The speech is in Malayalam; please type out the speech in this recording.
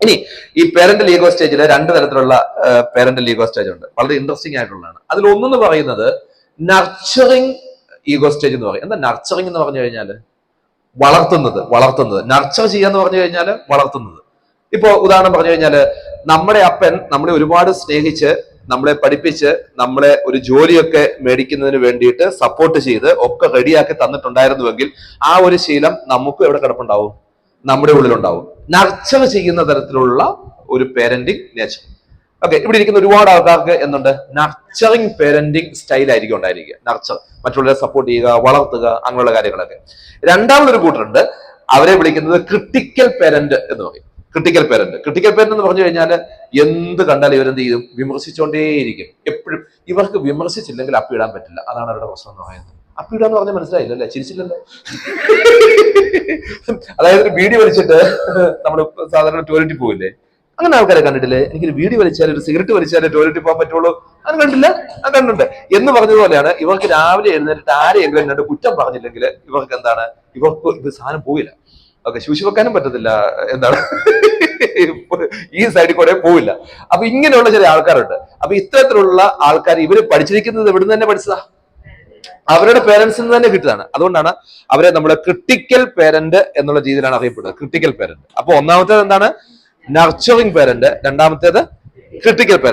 ഇനി ഈ പേരന്റൽ ഈഗോ സ്റ്റേജിൽ രണ്ട് തരത്തിലുള്ള പേരന്റൽ ഈഗോ സ്റ്റേജ് ഉണ്ട്, വളരെ ഇൻട്രസ്റ്റിംഗ് ആയിട്ടുള്ളതാണ്. അതിൽ ഒന്നെന്ന് പറയുന്നത് നർച്ചറിങ് ഈഗോ സ്റ്റേജ് എന്ന് പറയും. എന്താ നർച്ചറിങ് എന്ന് പറഞ്ഞു കഴിഞ്ഞാൽ? വളർത്തുന്നത്. നർച്ചർ ചെയ്യാന്ന് പറഞ്ഞു കഴിഞ്ഞാൽ വളർത്തുന്നത്. ഇപ്പോ ഉദാഹരണം പറഞ്ഞു കഴിഞ്ഞാല്, നമ്മുടെ അപ്പൻ നമ്മളെ ഒരുപാട് സ്നേഹിച്ച്, നമ്മളെ പഠിപ്പിച്ച്, നമ്മളെ ഒരു ജോലിയൊക്കെ മേടിക്കുന്നതിന് വേണ്ടിയിട്ട് സപ്പോർട്ട് ചെയ്ത് ഒക്കെ റെഡിയാക്കി തന്നിട്ടുണ്ടായിരുന്നുവെങ്കിൽ ആ ഒരു ശീലം നമുക്ക് എവിടെ കിടപ്പുണ്ടാവും? നമ്മുടെ ഉള്ളിലുണ്ടാവും. നർച്ചർ ചെയ്യുന്ന തരത്തിലുള്ള ഒരു പേരന്റിങ് നേച്ചർ. ഓക്കെ, ഇവിടെ ഇരിക്കുന്ന ഒരുപാട് ആൾക്കാർക്ക് എന്തുണ്ട്? നർച്ചറിങ് പേരന്റിങ് സ്റ്റൈൽ ആയിരിക്കും ഉണ്ടായിരിക്കുക. നർച്ചർ, മറ്റുള്ളവരെ സപ്പോർട്ട് ചെയ്യുക, വളർത്തുക, അങ്ങനെയുള്ള കാര്യങ്ങളൊക്കെ. രണ്ടാമതൊരു കൂട്ടരുണ്ട്, അവരെ വിളിക്കുന്നത് ക്രിട്ടിക്കൽ പേരന്റ് എന്ന് പറയും. ക്രിട്ടിക്കൽ പേരന്റ് എന്ന് പറഞ്ഞു കഴിഞ്ഞാൽ എന്ത് കണ്ടാലും ഇവരെന്ത് ചെയ്യും? വിമർശിച്ചുകൊണ്ടേയിരിക്കും എപ്പോഴും. ഇവർക്ക് വിമർശിച്ചില്ലെങ്കിൽ അപ്പിടാൻ പറ്റില്ല. അതാണ് അവരുടെ പ്രശ്നം എന്ന് പറയുന്നത്. അപ്പിടാന്ന് പറഞ്ഞാൽ മനസ്സിലായില്ലല്ലേ? ചിരിച്ചില്ലല്ലോ. അതായത് ഒരു വീഡിയോ വലിച്ചിട്ട് നമ്മൾ സാധാരണ ടോയ്ലറ്റിൽ പോവില്ലേ, അങ്ങനെ ആൾക്കാരെ കണ്ടിട്ടില്ലേ? എനിക്കൊരു വീഡിയോ വലിച്ചാൽ, ഒരു സിഗരറ്റ് വലിച്ചാലേ ടോയ്ലറ്റിൽ പോകാൻ പറ്റുള്ളൂ. അത് കണ്ടില്ല? അത് കണ്ടുണ്ട് എന്ന് പറഞ്ഞതുപോലെയാണ് ഇവർക്ക് രാവിലെ എഴുന്നേറ്റ് ആരെയെങ്കിലും രണ്ട് കുറ്റം പറഞ്ഞില്ലെങ്കിൽ ഇവർക്ക് എന്താണ്? ഇവർക്ക് ഇത് സാധനം പോയില്ല. ഓക്കെ, ശൂശി വെക്കാനും പറ്റത്തില്ല, എന്താണ് ഈ സൈഡിൽ കൂടെ പോവില്ല. അപ്പൊ ഇങ്ങനെയുള്ള ചില ആൾക്കാരുണ്ട്. അപ്പൊ ഇത്തരത്തിലുള്ള ആൾക്കാർ ഇവര് പഠിച്ചിരിക്കുന്നത് എവിടുന്ന് തന്നെ പഠിച്ചതാ? അവരുടെ പേരൻസിൽ നിന്ന് തന്നെ കിട്ടിയതാണ്. അതുകൊണ്ടാണ് അവരെ നമ്മുടെ ക്രിട്ടിക്കൽ പേരന്റ് എന്നുള്ള രീതിയിലാണ് അറിയപ്പെടുന്നത്, ക്രിട്ടിക്കൽ പേരന്റ്. അപ്പൊ ഒന്നാമത്തേത് എന്താണ്? നർച്ചറിങ് പേരന്റ്, രണ്ടാമത്തേത് ക്രിട്ടിക്കൽ പേരന്റ്.